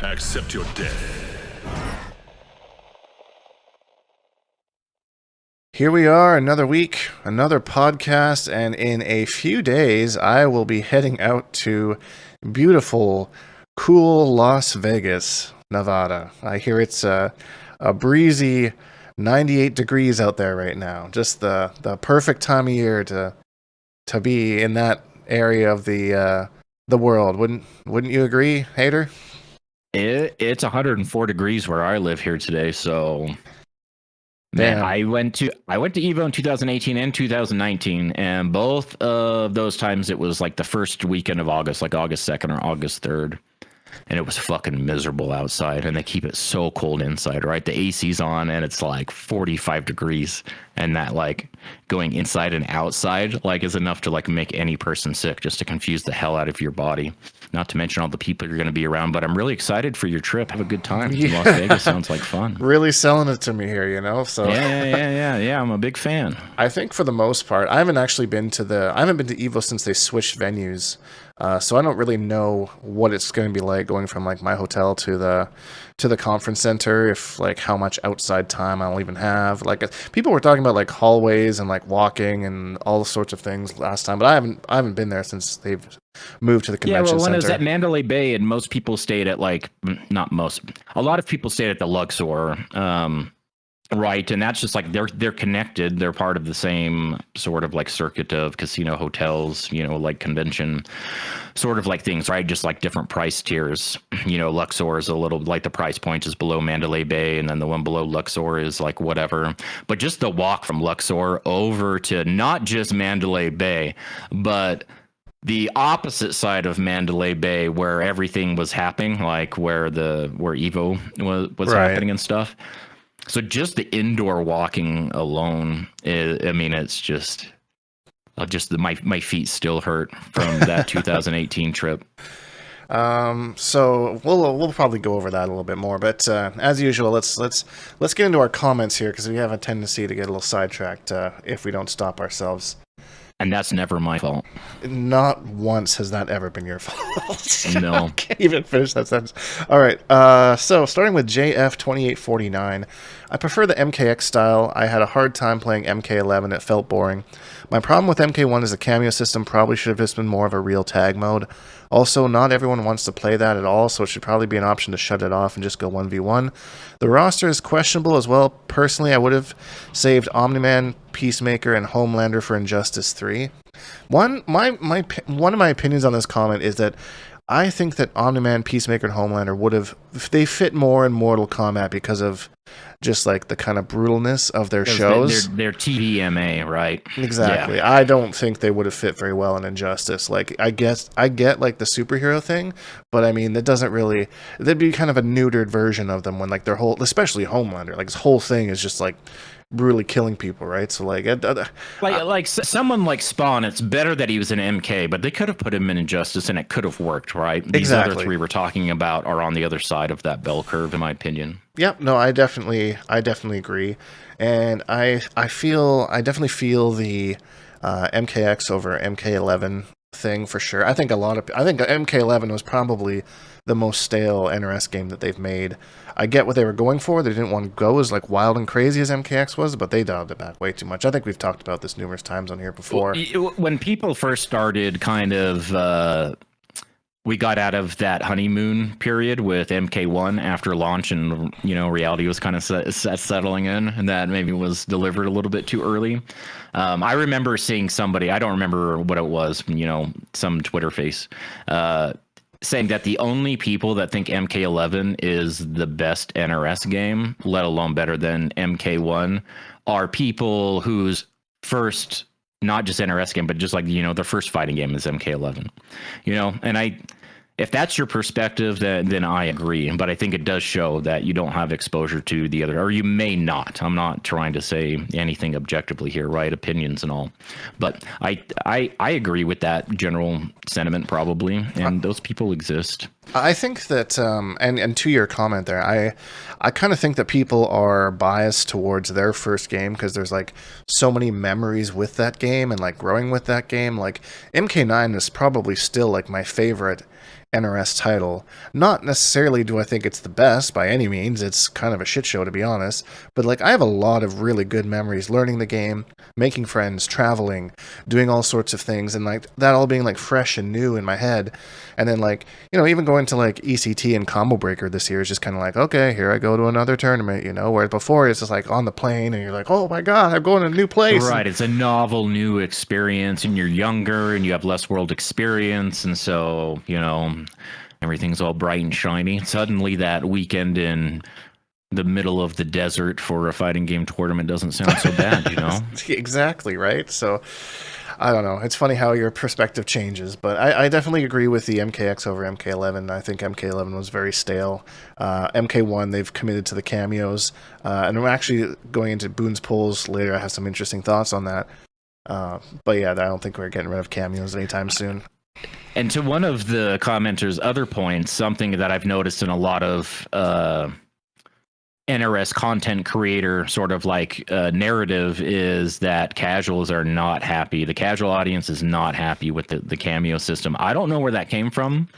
Accept your death. Here we are, another week, another podcast, and in a few days, I will be heading out to beautiful, cool Las Vegas, Nevada. I hear it's a breezy 98 degrees out there right now. Just the perfect time of year to be in that area of the world. Wouldn't you agree, Hatyr? It's 104 degrees where I live here today, so man, Damn. I went to Evo in 2018 and 2019, and both of those times it was like the first weekend of August, like August 2nd or August 3rd. And it was fucking miserable outside, and they keep it so cold inside, right? The AC's on, and it's like 45 degrees, and that like going inside and outside like is enough to like make any person sick, just to confuse the hell out of your body. Not to mention all the people you're going to be around. But I'm really excited for your trip. Have a good time. Yeah. Las Vegas sounds like fun. Really selling it to me here, you know? So Yeah. I'm a big fan. I think for the most part, I haven't been to Evo since they switched venues. So I don't really know what it's going to be like going from like my hotel to the conference center, if like how much outside time I'll even have. Like people were talking about like hallways and like walking and all sorts of things last time, but I haven't been there since they've moved to the convention center. Yeah, well, when it was at Mandalay Bay, and most people stayed at a lot of people stayed at the Luxor. Right, and that's just like they're connected. They're part of the same sort of like circuit of casino hotels, like convention sort of like things, right? Just like different price tiers. Luxor is a little like the price point is below Mandalay Bay, and then the one below Luxor is like whatever. But just the walk from Luxor over to not just Mandalay Bay, but the opposite side of Mandalay Bay, where everything was happening, like where Evo was Right. happening and stuff. So just the indoor walking alone, it's just my feet still hurt from that 2018 trip. So we'll probably go over that a little bit more, but as usual, let's get into our comments here, because we have a tendency to get a little sidetracked if we don't stop ourselves. And that's never my fault. Not once has that ever been your fault. No. I can't even finish that sentence. All right. So starting with JF2849, I prefer the MKX style. I had a hard time playing MK11. It felt boring. My problem with MK1 is the cameo system probably should have just been more of a real tag mode. Also, not everyone wants to play that at all, so it should probably be an option to shut it off and just go 1v1. The roster is questionable as well. Personally, I would have saved Omni-Man, Peacemaker, and Homelander for Injustice 3. One of my opinions on this comment is that I think that Omni-Man, Peacemaker, and Homelander they fit more in Mortal Kombat because of just like the kind of brutalness of their shows. They're TVMA, right? Exactly. Yeah. I don't think they would have fit very well in Injustice. Like, I get like the superhero thing, but I mean, that doesn't really. That'd be kind of a neutered version of them when like their whole, especially Homelander, like his whole thing is just like brutally killing people, right? So like someone like Spawn, it's better that he was in MK, but they could have put him in Injustice and it could have worked, right? These Exactly. other three we're talking about are on the other side of that bell curve, in my opinion. Yep. No, I definitely agree, and I definitely feel the MKX over MK11 thing for sure. I think MK11 was probably the most stale NRS game that they've made. I get what they were going for. They didn't want to go as like wild and crazy as MKX was, but they dialed it back way too much. I think we've talked about this numerous times on here before. When people first started kind of we got out of that honeymoon period with MK1 after launch, and reality was kind of settling in, and that maybe was delivered a little bit too early. I remember seeing somebody, I don't remember what it was, some Twitter face, saying that the only people that think MK11 is the best NRS game, let alone better than MK1, are people whose first, not just NRS game, but just like, their first fighting game is MK11. And if that's your perspective, then I agree. But I think it does show that you don't have exposure to the other, or you may not. I'm not trying to say anything objectively here, right? Opinions and all. But I agree with that general sentiment probably, and those people exist. I think that, and to your comment there, I kind of think that people are biased towards their first game because there's like so many memories with that game and like growing with that game. Like MK9 is probably still like my favorite NRS title. Not necessarily do I think it's the best by any means. It's kind of a shit show, to be honest. But like, I have a lot of really good memories learning the game, making friends, traveling, doing all sorts of things, and like that all being like fresh and new in my head. And then like, you know, even going to like ECT and Combo Breaker this year is just kind of like, okay, here I go to another tournament, you know, where before it's just like on the plane and you're like, oh my God, I'm going to a new place. Right. It's a novel new experience, and you're younger and you have less world experience. And so, you know, everything's all bright and shiny. Suddenly that weekend in the middle of the desert for a fighting game tournament doesn't sound so bad, you know? Exactly, right? So, I don't know. It's funny how your perspective changes, but I definitely agree with the MKX over MK11. I think MK11 was very stale. MK1, they've committed to the cameos, and I'm actually going into Boon's polls later. I have some interesting thoughts on that. But yeah, I don't think we're getting rid of cameos anytime soon. And to one of the commenters' other points, something that I've noticed in a lot of NRS content creator sort of like narrative is that casuals are not happy. The casual audience is not happy with the cameo system. I don't know where that came from,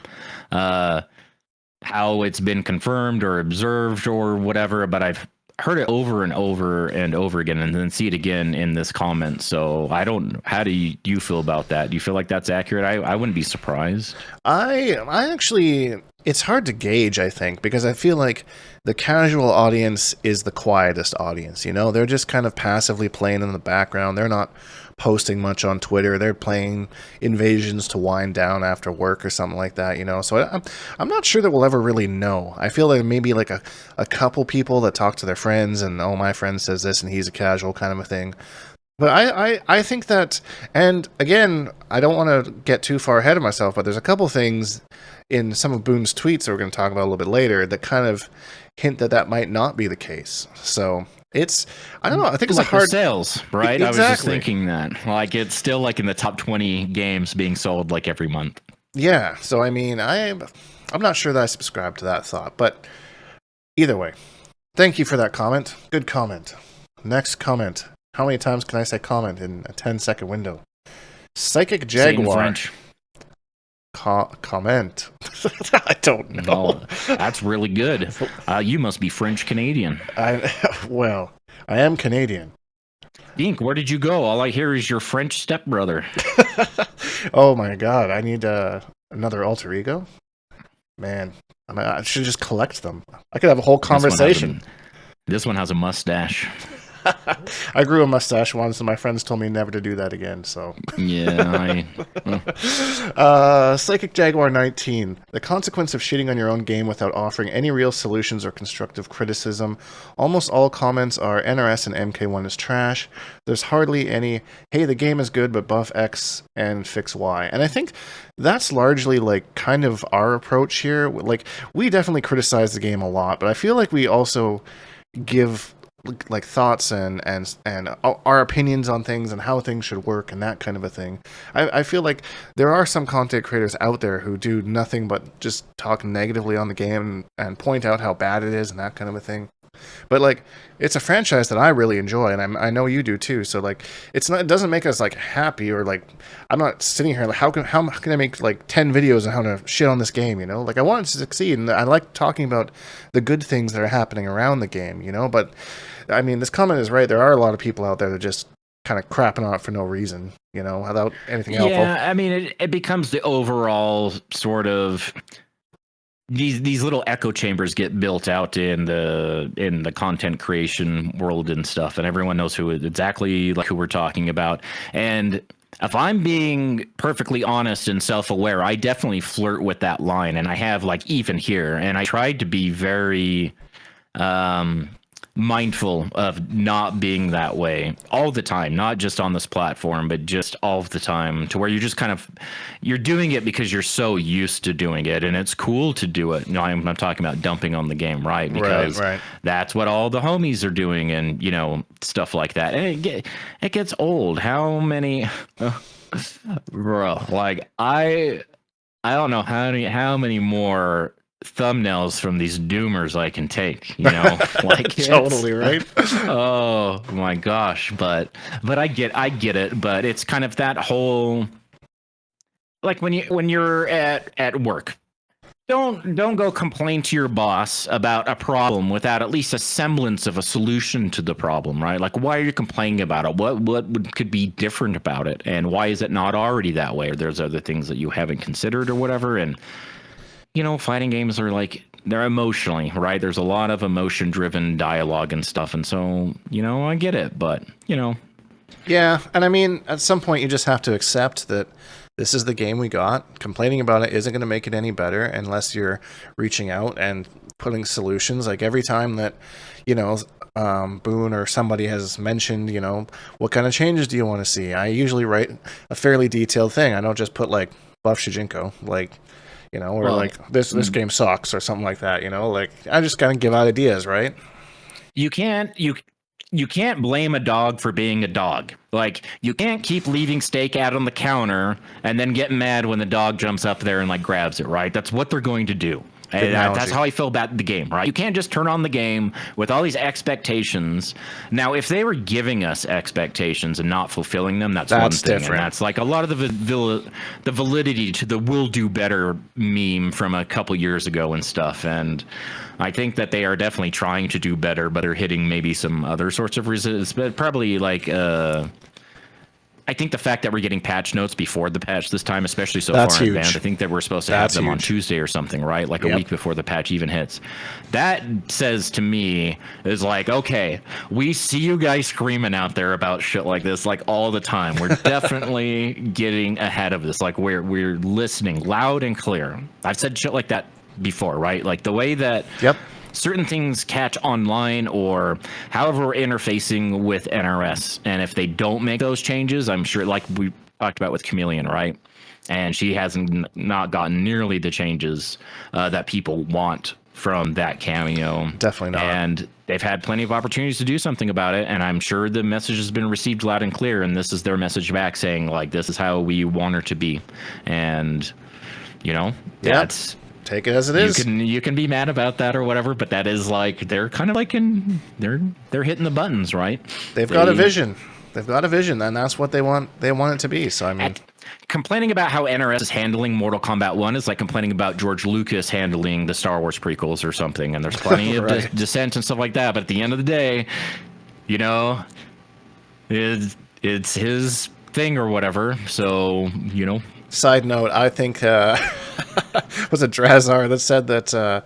how it's been confirmed or observed or whatever, but I've heard it over and over and over again, and then see it again in this comment. So I don't. How do you feel about that? Do you feel like that's accurate? I wouldn't be surprised. I actually, it's hard to gauge, I think, because I feel like the casual audience is the quietest audience, you know? They're just kind of passively playing in the background. They're not posting much on Twitter. They're playing Invasions to wind down after work or something like that, you know? So I'm not sure that we'll ever really know. I feel like maybe like a couple people that talk to their friends and, oh, my friend says this and he's a casual kind of a thing. But I think that, and again, I don't want to get too far ahead of myself, but there's a couple things in some of Boon's tweets that we're going to talk about a little bit later that kind of hint that that might not be the case. So it's, I don't know, I think it's like a hard sales, right? Exactly. I was just thinking that, like, it's still like in the top 20 games being sold like every month. Yeah. So I mean, I'm not sure that I subscribe to that thought, but either way, thank you for that comment. Good comment. Next comment. How many times can I say comment in a 10-second window? Psychic Jaguar. French. Comment. I don't know. No, that's really good. You must be French Canadian. Well, I am Canadian. Dink, where did you go? All I hear is your French stepbrother. Oh my God, I need another alter ego? Man, I should just collect them. I could have a whole conversation. This one has a mustache. I grew a mustache once, and my friends told me never to do that again. So yeah. Psychic Jaguar 19. The consequence of shitting on your own game without offering any real solutions or constructive criticism. Almost all comments are NRS and MK1 is trash. There's hardly any, hey, the game is good, but buff X and fix Y. And I think that's largely like kind of our approach here. Like, we definitely criticize the game a lot, but I feel like we also give like thoughts and our opinions on things and how things should work and that kind of a thing. I feel like there are some content creators out there who do nothing but just talk negatively on the game and point out how bad it is and that kind of a thing. But like, it's a franchise that I really enjoy, and I know you do too. So like, it doesn't make us like happy, or like, I'm not sitting here like, how can I make like 10 videos on how to shit on this game, you know? Like, I want it to succeed, and I like talking about the good things that are happening around the game, you know? But I mean, this comment is right. There are a lot of people out there that just kind of crapping on it for no reason, you know, without anything else. Yeah, I mean, it becomes the overall sort of these little echo chambers get built out in the content creation world and stuff, and everyone knows exactly like who we're talking about. And if I'm being perfectly honest and self-aware, I definitely flirt with that line, and I have, like, even here, and I tried to be very mindful of not being that way all the time, not just on this platform, but just all the time, to where you're just kind of, you're doing it because you're so used to doing it, and it's cool to do it. No, I'm talking about dumping on the game, right? Because right. That's what all the homies are doing, and, you know, stuff like that. And it gets old. How many bro, like, I don't know how many more thumbnails from these doomers I can take, you know? Like, totally right. Oh my gosh, but I get it, but it's kind of that whole, like when you're at work, don't go complain to your boss about a problem without at least a semblance of a solution to the problem, right? Like, why are you complaining about it? Could be different about it, and why is it not already that way? Or there's other things that you haven't considered or whatever. And fighting games are like, they're emotionally, right? There's a lot of emotion driven dialogue and stuff, and so I get it, but Yeah, and I mean, at some point you just have to accept that this is the game we got. Complaining about it isn't going to make it any better unless you're reaching out and putting solutions. Like every time that, Boon or somebody has mentioned, what kind of changes do you want to see? I usually write a fairly detailed thing. I don't just put like buff Shujinko, like, or like this game sucks or something like that. Like I just kind of give out ideas, right? You can't blame a dog for being a dog. Like, you can't keep leaving steak out on the counter and then getting mad when the dog jumps up there and like grabs it, right? That's what they're going to do. And that's how I feel about the game, right? You can't just turn on the game with all these expectations. Now, if they were giving us expectations and not fulfilling them, that's one thing. Different. And that's like a lot of the validity to the "will do better" meme from a couple years ago and stuff. And I think that they are definitely trying to do better, but they're hitting maybe some other sorts of resistance. But probably like I think the fact that we're getting patch notes before the patch this time, especially so far in advance, I think that we're supposed to have them on Tuesday or something, right? Like a week before the patch even hits. That says to me is like, okay, we see you guys screaming out there about shit like this like all the time. We're definitely getting ahead of this. Like we're listening loud and clear. I've said shit like that before, right? Like the way that certain things catch online or however we're interfacing with NRS. And if they don't make those changes, I'm sure, like we talked about with Chameleon, right? And she hasn't not gotten nearly the changes that people want from that cameo. Definitely not. And they've had plenty of opportunities to do something about it. And I'm sure the message has been received loud and clear. And this is their message back saying, like, this is how we want her to be. And, that's... Take it as it is. You can be mad about that or whatever, but that is like they're kind of like they're hitting the buttons, right? They've got a vision. They've got a vision, and that's what they want. They want it to be. So I mean, complaining about how NRS is handling Mortal Kombat 1 is like complaining about George Lucas handling the Star Wars prequels or something. And there's plenty of dissent and stuff like that. But at the end of the day, it's his thing or whatever. So Side note: I think was it Drazar that said that the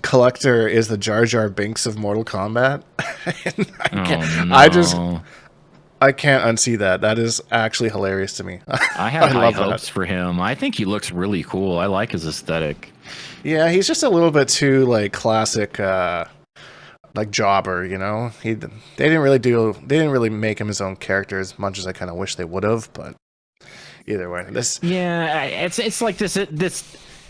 Collector is the Jar Jar Binks of Mortal Kombat? I can't unsee that. That is actually hilarious to me. I have high hopes for him. I think he looks really cool. I like his aesthetic. Yeah, he's just a little bit too like classic, like jobber. They didn't really make him his own character as much as I kind of wish they would have, but. Either way, it's like this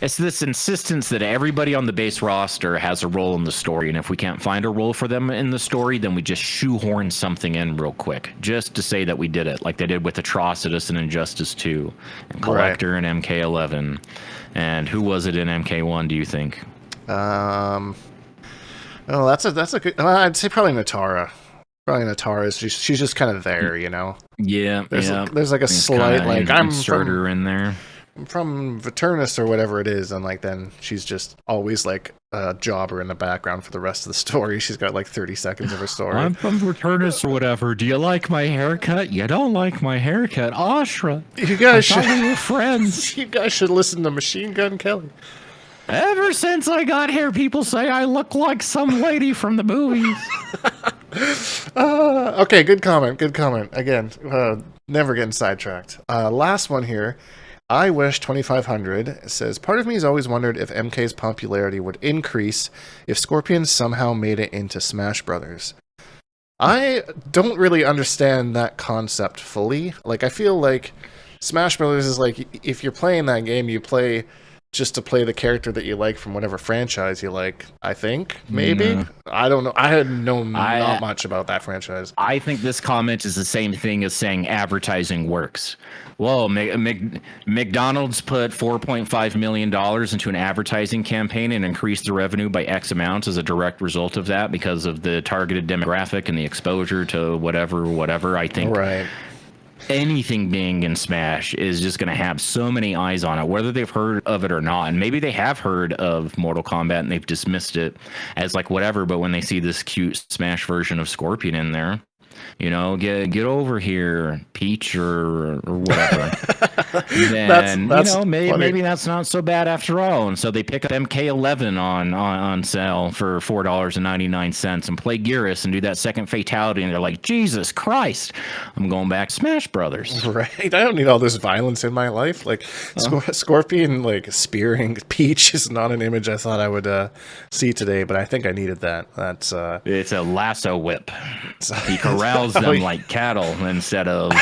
insistence that everybody on the base roster has a role in the story, and if we can't find a role for them in the story, then we just shoehorn something in real quick just to say that we did it, like they did with Atrocitus and Injustice 2, and Collector and MK11, and who was it in MK1? Do you think? Oh, that's a good. I'd say probably Natara. Probably Natara is she's just kind of there, Yeah, there's like a slight like I'm from in there. I'm from Veternus or whatever it is, and like then she's just always like a jobber in the background for the rest of the story. She's got like 30 seconds of her story. I'm from Veternus or whatever. Do you like my haircut? You don't like my haircut, Ashra. You guys we were friends. You guys should listen to Machine Gun Kelly. Ever since I got here, people say I look like some lady from the movies. Okay, good comment. Again, never getting sidetracked. Last one here. I wish 2500 says, part of me has always wondered if MK's popularity would increase if Scorpion somehow made it into Smash Brothers. I don't really understand that concept fully. Like, I feel like Smash Brothers is like, if you're playing that game, you play just to play the character that you like from whatever franchise you like, I think, maybe? No. I don't know. I had not much about that franchise. I think this comment is the same thing as saying advertising works. Whoa, McDonald's put $4.5 million into an advertising campaign and increased the revenue by X amount as a direct result of that because of the targeted demographic and the exposure to whatever. I think anything being in Smash is just going to have so many eyes on it, whether they've heard of it or not. And maybe they have heard of Mortal Kombat and they've dismissed it as like whatever. But when they see this cute Smash version of Scorpion in there, you know, get over here, Peach or whatever. Then that's you know, funny. maybe that's not so bad after all. And so they pick up MK11 on sale for $4.99 and play Gearus and do that second fatality, and they're like, Jesus Christ, I'm going back to Smash Brothers. Right? I don't need all this violence in my life. Like Scorpion, like spearing Peach is not an image I thought I would see today, but I think I needed that. That's It's a lasso whip. He corrals them like cattle instead of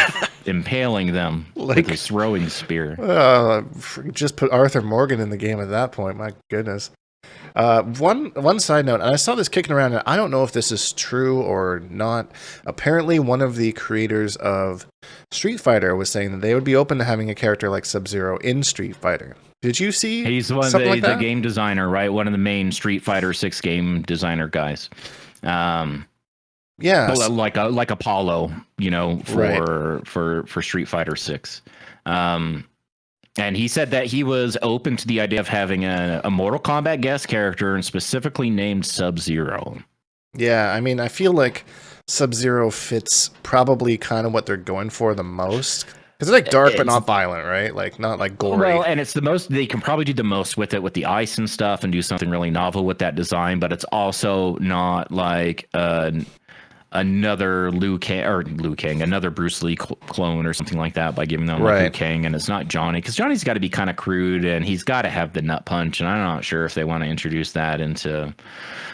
impaling them with his throwing spear. Just put Arthur Morgan in the game at that point. My goodness. One side note, and I saw this kicking around, and I don't know if this is true or not. Apparently, one of the creators of Street Fighter was saying that they would be open to having a character like Sub-Zero in Street Fighter. Did you see? He's one of the game designer, right? One of the main Street Fighter 6 game designer guys. Yeah, like Apollo, you know, for Street Fighter 6. And he said that he was open to the idea of having a Mortal Kombat guest character and specifically named Sub-Zero. Yeah, I mean, I feel like Sub-Zero fits probably kind of what they're going for the most. Because it's like dark but not violent, right? Like not like gory. Well, and it's the most, they can probably do the most with it with the ice and stuff and do something really novel with that design, but it's also not like another another Bruce Lee clone or something like that by giving them like Liu Kang, and it's not Johnny, because Johnny's got to be kind of crude and he's got to have the nut punch, and I'm not sure if they want to introduce that into,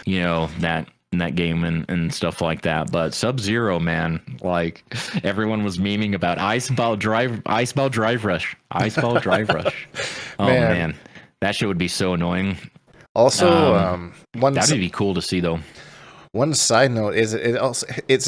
you know, that game and stuff like that. But Sub-Zero, man, like everyone was memeing about Ice Ball Drive Rush. Oh man, that shit would be so annoying. Also, that'd be cool to see though. One side note is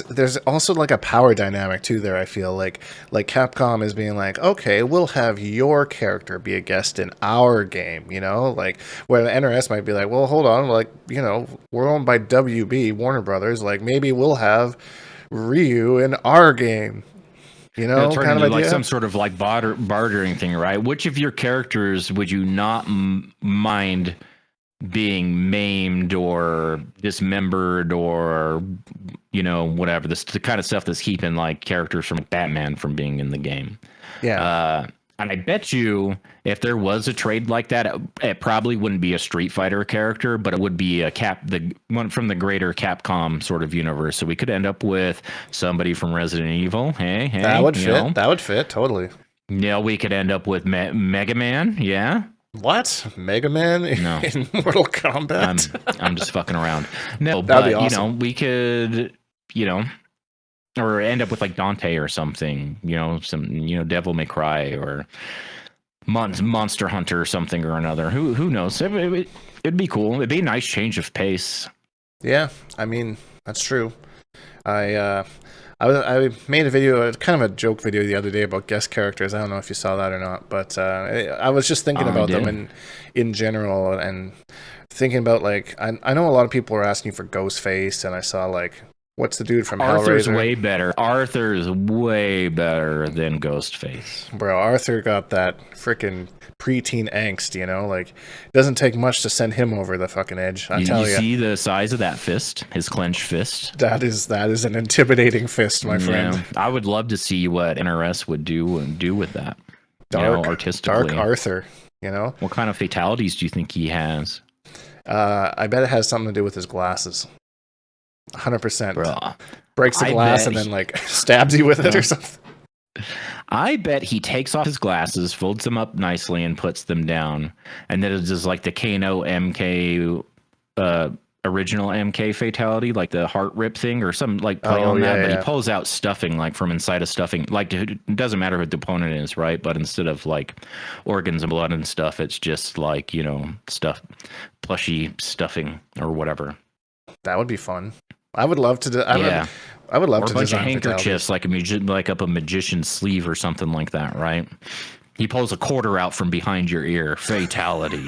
there's also like a power dynamic too there. I feel like Capcom is being like, okay, we'll have your character be a guest in our game, you know, like where the NRS might be like, well, hold on, like, you know, we're owned by WB Warner Brothers, like maybe we'll have Ryu in our game. You know, turn kind into of like idea. some sort of like bartering thing, right? Which of your characters would you not mind being maimed or dismembered or, you know, whatever, the kind of stuff that's keeping like characters from Batman from being in the game? Yeah. And I bet you if there was a trade like that, it probably wouldn't be a Street Fighter character, but it would be the one from the greater Capcom sort of universe. So we could end up with somebody from Resident Evil. Hey, that would fit. Know. That would fit totally. Yeah, we could end up with Mega Man. Yeah. What? Mega Man in Mortal Kombat? I'm just fucking around. No, that'd but be awesome. You know, we could, you know, or end up with like Dante or something, you know, Devil May Cry or Monster Hunter or something or another. Who knows? It'd be cool. It'd be a nice change of pace. Yeah, I mean, that's true. I made a video, kind of a joke video the other day about guest characters. I don't know if you saw that or not, but I was just thinking about them in general and thinking about, like, I know a lot of people are asking for Ghostface, and I saw, like, what's the dude from Arthur's Hellraiser? way better. Arthur's way better than Ghostface. Bro, Arthur got that freaking preteen angst, you know? Like, it doesn't take much to send him over the fucking edge. I tell you. You see the size of that fist? His clenched fist? That is an intimidating fist, my friend. I would love to see what NRS would do with that. Artistically. Dark Arthur, you know? What kind of fatalities do you think he has? I bet it has something to do with his glasses. 100%. Bruh. Breaks the glass and then like stabs you with it or something. I bet he takes off his glasses, folds them up nicely, and puts them down. And then it's just like the Kano MK original MK fatality, like the heart rip thing or something, like play on that. But he pulls out stuffing like from inside of stuffing. Like, it doesn't matter who the opponent is, right? But instead of like organs and blood and stuff, it's just like, you know, plushy stuffing or whatever. That would be fun. I would love to do. I would love to design a bunch of handkerchiefs, like up a magician's sleeve or something like that, right? He pulls a quarter out from behind your ear. Fatality.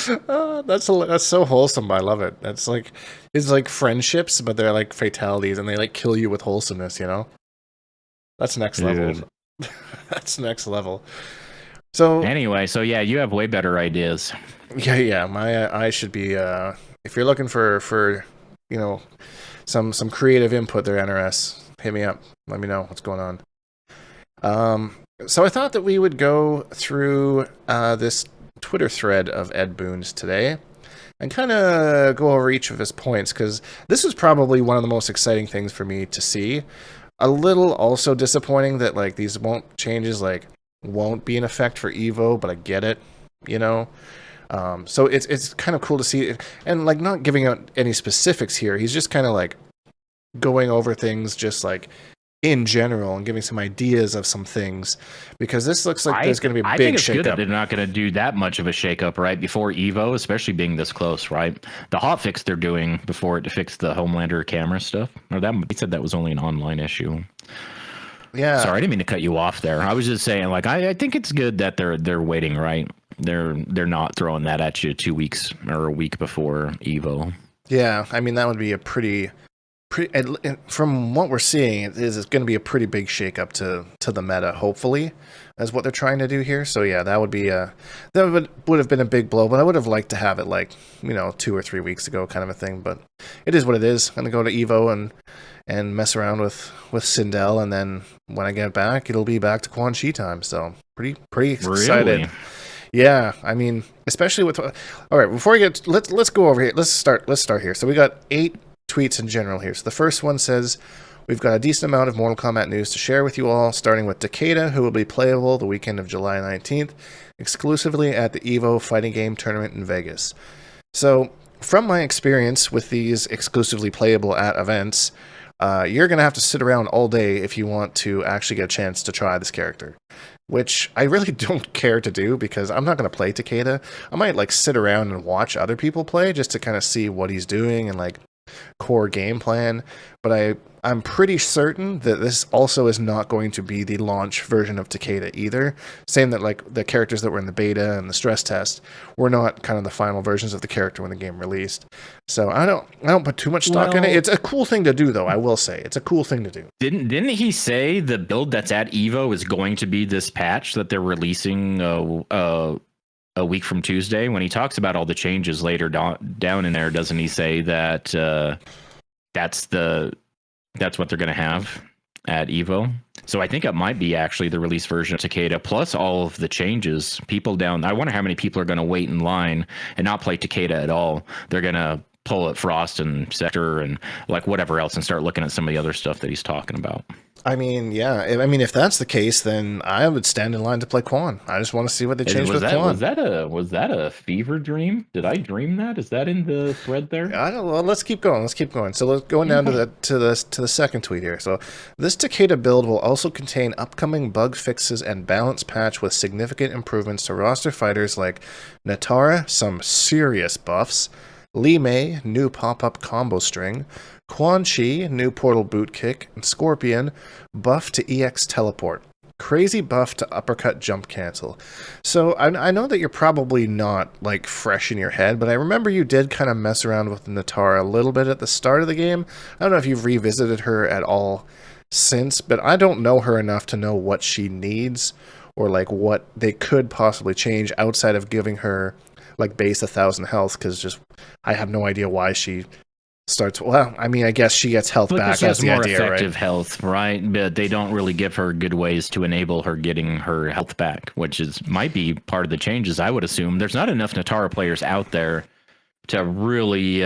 That's so wholesome. I love it. It's like friendships, but they're like fatalities, and they like kill you with wholesomeness. You know. That's next level. Dude. That's next level. So Anyway, so yeah, you have way better ideas. yeah. I should be. If you're looking for you know some creative input there, NRS, hit me up. Let me know what's going on. So I thought that we would go through this Twitter thread of Ed Boon's today and kind of go over each of his points, because this is probably one of the most exciting things for me to see. A little also disappointing that like these changes like won't be in effect for Evo, but I get it, you know. So it's kind of cool to see, and like not giving out any specifics here. He's just kind of like going over things just like in general and giving some ideas of some things, because this looks like there's going to be a I big think it's good that shakeup. they're not going to do that much of a shakeup right before Evo, especially being this close, right? The hot fix they're doing before it to fix the Homelander camera stuff, or that he said that was only an online issue. Yeah. Sorry, I didn't mean to cut you off there. I was just saying, like, I think it's good that they're waiting, right? They're not throwing that at you 2 weeks or a week before Evo. Yeah, I mean that would be a pretty from what we're seeing, it's going to be a pretty big shakeup to the meta, hopefully, is what they're trying to do here. So yeah, that would be that would have been a big blow, but I would have liked to have it like 2 or 3 weeks ago, kind of a thing. But it is what it is. I'm gonna go to Evo and mess around with Sindel, and then when I get back, it'll be back to Quan Chi time. So pretty excited. Really? Yeah, I mean, especially with. All right, before we get, let's go over here. Let's start here. So we got 8 tweets in general here. So the first one says, we've got a decent amount of Mortal Kombat news to share with you all, starting with Takeda, who will be playable the weekend of July 19th, exclusively at the EVO fighting game tournament in Vegas. So from my experience with these exclusively playable at events, you're going to have to sit around all day if you want to actually get a chance to try this character, which I really don't care to do, because I'm not going to play Takeda. I might like sit around and watch other people play just to kind of see what he's doing and like core game plan, but I'm pretty certain that this also is not going to be the launch version of Takeda either, saying that like the characters that were in the beta and the stress test were not kind of the final versions of the character when the game released. So I don't put too much stock in it. It's a cool thing to do, though. I will say it's a cool thing to do. Didn't he say the build that's at Evo is going to be this patch that they're releasing a week from Tuesday? When he talks about all the changes later down in there, doesn't he say that that's what they're going to have at Evo? So I think it might be actually the release version of Takeda plus all of the changes. People down, I wonder how many people are going to wait in line and not play Takeda at all. They're going to pull at Frost and Sector and like whatever else and start looking at some of the other stuff that he's talking about. I mean, yeah. I mean, if that's the case, then I would stand in line to play Quan. I just want to see what they changed with Quan. Was that a fever dream? Did I dream that? Is that in the thread there? I don't know. Let's keep going. So let's go down to the second tweet here. So this Takeda build will also contain upcoming bug fixes and balance patch with significant improvements to roster fighters like Natara, some serious buffs, Li Mei, new pop-up combo string, Quan Chi, new portal boot kick, and Scorpion, buff to EX teleport. Crazy buff to uppercut jump cancel. So I know that you're probably not like fresh in your head, but I remember you did kind of mess around with Natara a little bit at the start of the game. I don't know if you've revisited her at all since, but I don't know her enough to know what she needs or like what they could possibly change outside of giving her like base 1,000 health, because just I have no idea why she starts. Well, I mean, I guess she gets health back. That's the idea, right? More effective health, right? But they don't really give her good ways to enable her getting her health back, which might be part of the changes. I would assume there's not enough Natara players out there to really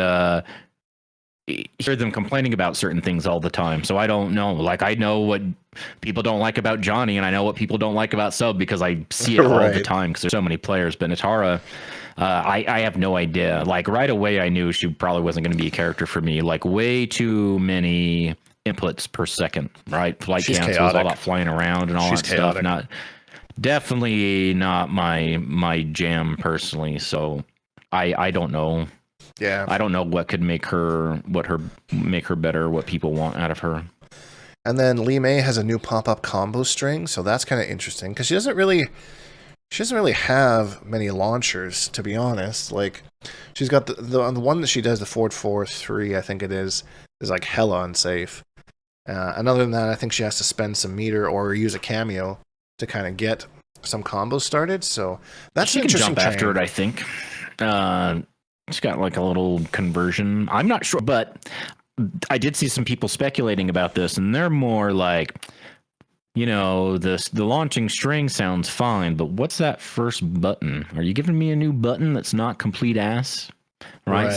hear them complaining about certain things all the time. So I don't know. Like I know what people don't like about Johnny, and I know what people don't like about Sub because I see it all the time because there's so many players. But Natara, I have no idea. Like right away, I knew she probably wasn't going to be a character for me. Like way too many inputs per second, right? Flight cancels, all that flying around and all that stuff. Definitely not my jam personally. So I don't know. Yeah, I don't know what could make her better. What people want out of her. And then Li Mei has a new pop-up combo string, so that's kind of interesting because she doesn't really have many launchers, to be honest. Like, she's got the one that she does, the 4-4-3, I think it is like hella unsafe. And other than that, I think she has to spend some meter or use a cameo to kind of get some combos started. So that's she an can interesting jump after chain. it, I think. It's got like a little conversion. I'm not sure, but I did see some people speculating about this, and they're more like, the launching string sounds fine, but what's that first button? Are you giving me a new button that's not complete ass? Right, Right.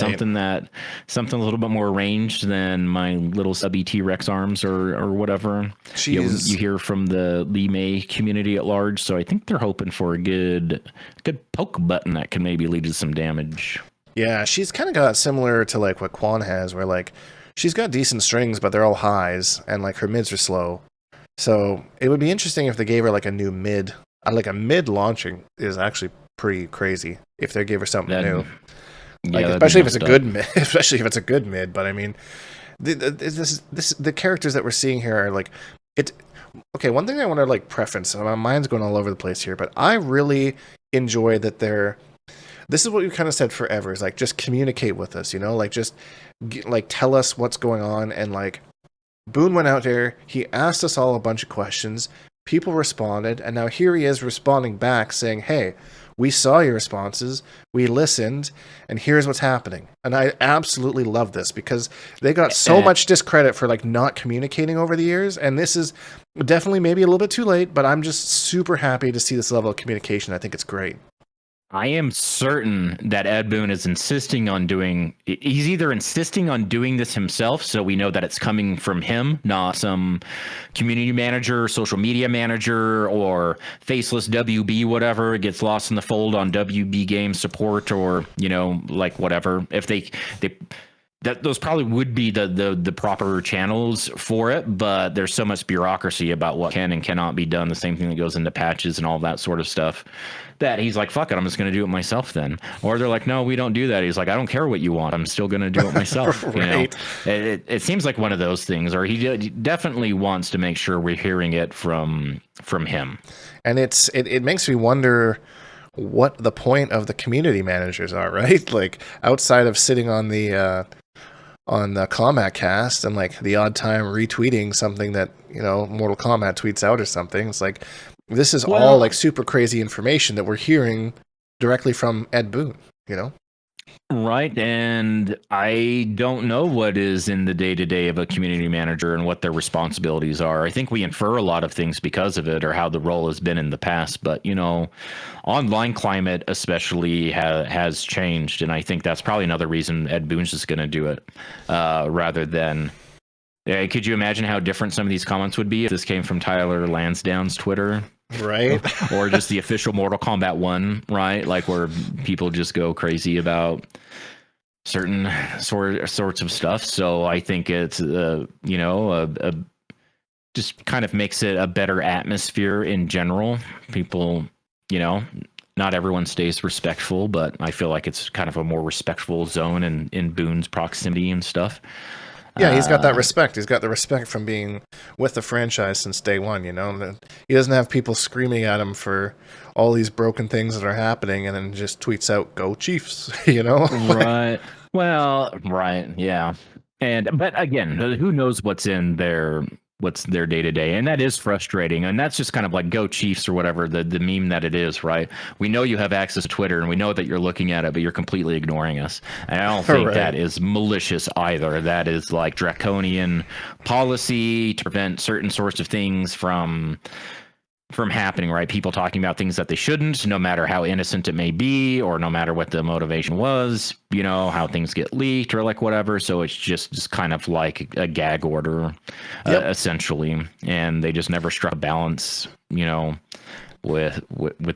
something a little bit more ranged than my little subby T-Rex arms or whatever. You She's hear from the Lee May community at large, so I think they're hoping for a good poke button that can maybe lead to some damage. Yeah, she's kind of got similar to like what Quan has, where like she's got decent strings, but they're all highs, and like her mids are slow. So it would be interesting if they gave her like a new mid. Like a mid launching is actually pretty crazy if they gave her something new. Like That'd be especially if it's a messed good up. mid, especially if it's a good mid. But I mean, the characters that we're seeing here are like it. Okay, one thing I want to like preference, and my mind's going all over the place here, but I really enjoy that they're. This is what we've kind of said forever: is like just communicate with us, like just like tell us what's going on, and like Boon went out there, he asked us all a bunch of questions, people responded, and now here he is responding back saying, hey, we saw your responses, we listened, and here's what's happening. And I absolutely love this because they got so much discredit for like not communicating over the years, and this is definitely maybe a little bit too late, but I'm just super happy to see this level of communication. I think it's great. I am certain that Ed Boon is insisting on doing. He's either insisting on doing this himself, so we know that it's coming from him, not some community manager, social media manager, or faceless WB whatever gets lost in the fold on WB game support, or like whatever. If they those probably would be the proper channels for it, but there's so much bureaucracy about what can and cannot be done. The same thing that goes into patches and all that sort of stuff. That he's like, fuck it, I'm just going to do it myself then. Or they're like, no, we don't do that. He's like, I don't care what you want. I'm still going to do it myself. Right. It seems like one of those things, or he definitely wants to make sure we're hearing it from him. And it makes me wonder what the point of the community managers are, right? Like outside of sitting on the Kombat cast and like the odd time retweeting something that Mortal Kombat tweets out or something. It's like this is all like super crazy information that we're hearing directly from Ed Boon. Right, and I don't know what is in the day-to-day of a community manager and what their responsibilities are. I think we infer a lot of things because of it or how the role has been in the past, but online climate especially has changed, and I think that's probably another reason Ed Boon's just going to do it rather than. Could you imagine how different some of these comments would be if this came from Tyler Lansdowne's Twitter? Right. Or just the official Mortal Kombat 1, right? Like where people just go crazy about certain sorts of stuff. So I think it's just kind of makes it a better atmosphere in general. People, not everyone stays respectful, but I feel like it's kind of a more respectful zone in Boon's proximity and stuff. Yeah, he's got that respect. He's got the respect from being with the franchise since day one, He doesn't have people screaming at him for all these broken things that are happening and then just tweets out, "Go Chiefs," Right. Well, right. Yeah. But again, who knows what's their day to day, and that is frustrating, and that's just kind of like go Chiefs or whatever the meme that it is, right? We know you have access to Twitter, and we know that you're looking at it, but you're completely ignoring us, and I don't think Right. that is malicious either. That is like draconian policy to prevent certain sorts of things from happening, right? People talking about things that they shouldn't, no matter how innocent it may be, or no matter what the motivation was, how things get leaked or like whatever. So it's just kind of like a gag order, essentially. And they just never struck a balance, with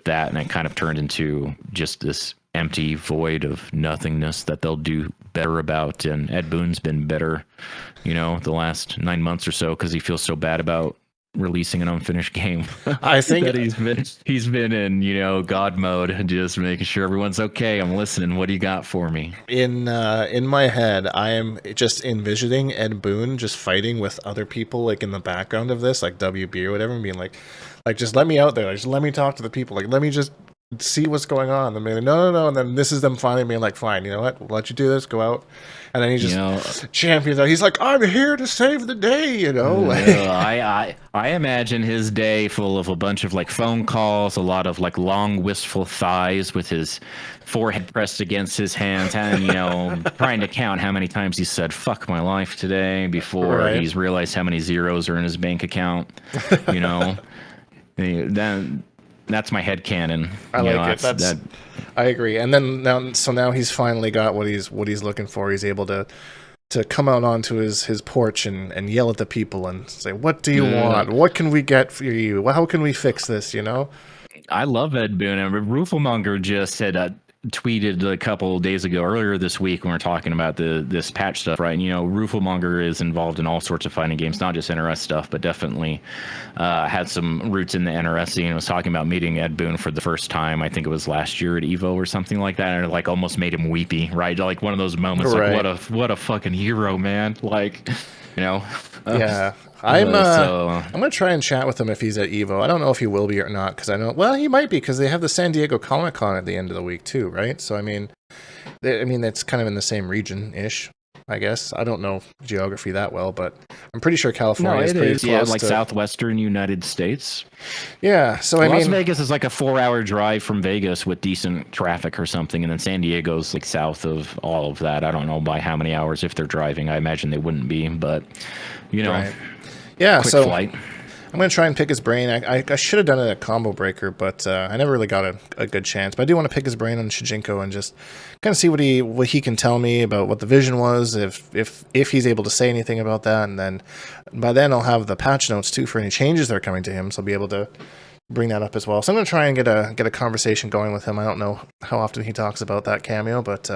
that. And it kind of turned into just this empty void of nothingness that they'll do better about. And Ed Boon's been better, the last 9 months or so, because he feels so bad about releasing an unfinished game. I think that he's been in God mode, just making sure everyone's okay. I'm listening. What do you got for me? in my head, I am just envisioning Ed Boon just fighting with other people like in the background of this, like WB or whatever, and being like just let me out there, like, just let me talk to the people, like let me just see what's going on. And they're like, no. And then this is them finally being like, fine, you know what? We'll let you do this. Go out. And then he just champions out. He's like, I'm here to save the day, you know? Like, I imagine his day full of a bunch of like phone calls, a lot of like long wistful thighs with his forehead pressed against his hands, and trying to count how many times he said "fuck my life" today before he's realized how many zeros are in his bank account. Then that's my headcanon. I like it. I agree. And then now he's finally got what he's looking for. He's able to come out onto his porch and yell at the people and say, "What do you want? What can we get for you? How can we fix this?" I love Ed Boon. And Rooflemonger just had tweeted a couple days ago, earlier this week, when we are talking about this patch stuff, right? And, Rooflemonger is involved in all sorts of fighting games, not just NRS stuff, but definitely had some roots in the NRS scene. I was talking about meeting Ed Boon for the first time. I think it was last year at EVO or something like that, and it like almost made him weepy, right? Like one of those moments, like what a fucking hero, man! Like, yeah. I'm gonna try and chat with him if he's at Evo. I don't know if he will be or not, because I know he might be, because they have the San Diego Comic-Con at the end of the week too, right? So I mean that's kind of in the same region ish, I guess. I don't know geography that well, but I'm pretty sure California is pretty close. Like southwestern United States. Yeah, so Las Vegas is like a 4-hour drive from Vegas with decent traffic or something, and then San Diego's like south of all of that. I don't know by how many hours if they're driving. I imagine they wouldn't be, but Right. Yeah, quick so flight. I'm going to try and pick his brain. I should have done it at Combo Breaker, but I never really got a good chance. But I do want to pick his brain on Shujinko and just kind of see what he can tell me about what the vision was, if he's able to say anything about that. And then by then I'll have the patch notes too for any changes that are coming to him, so I'll be able to bring that up as well. So I'm going to try and get a conversation going with him. I don't know how often he talks about that cameo, but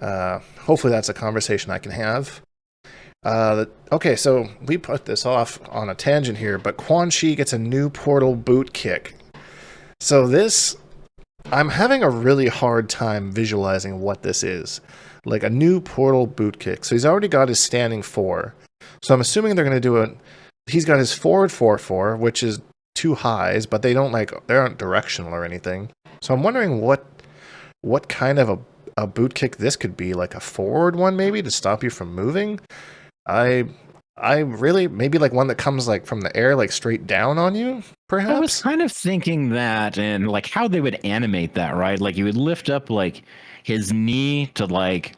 hopefully that's a conversation I can have. Okay, so we put this off on a tangent here, but Quan Chi gets a new portal boot kick. So this, I'm having a really hard time visualizing what this is. Like a new portal boot kick. So he's already got his standing 4. So I'm assuming they're going to do he's got his forward 4-4, which is 2 highs, but they aren't directional or anything. So I'm wondering what kind of a boot kick this could be, like a forward one maybe to stop you from moving. I really, maybe like one that comes like from the air, like straight down on you, perhaps? I was kind of thinking that, and like how they would animate that, right? Like you would lift up like his knee to like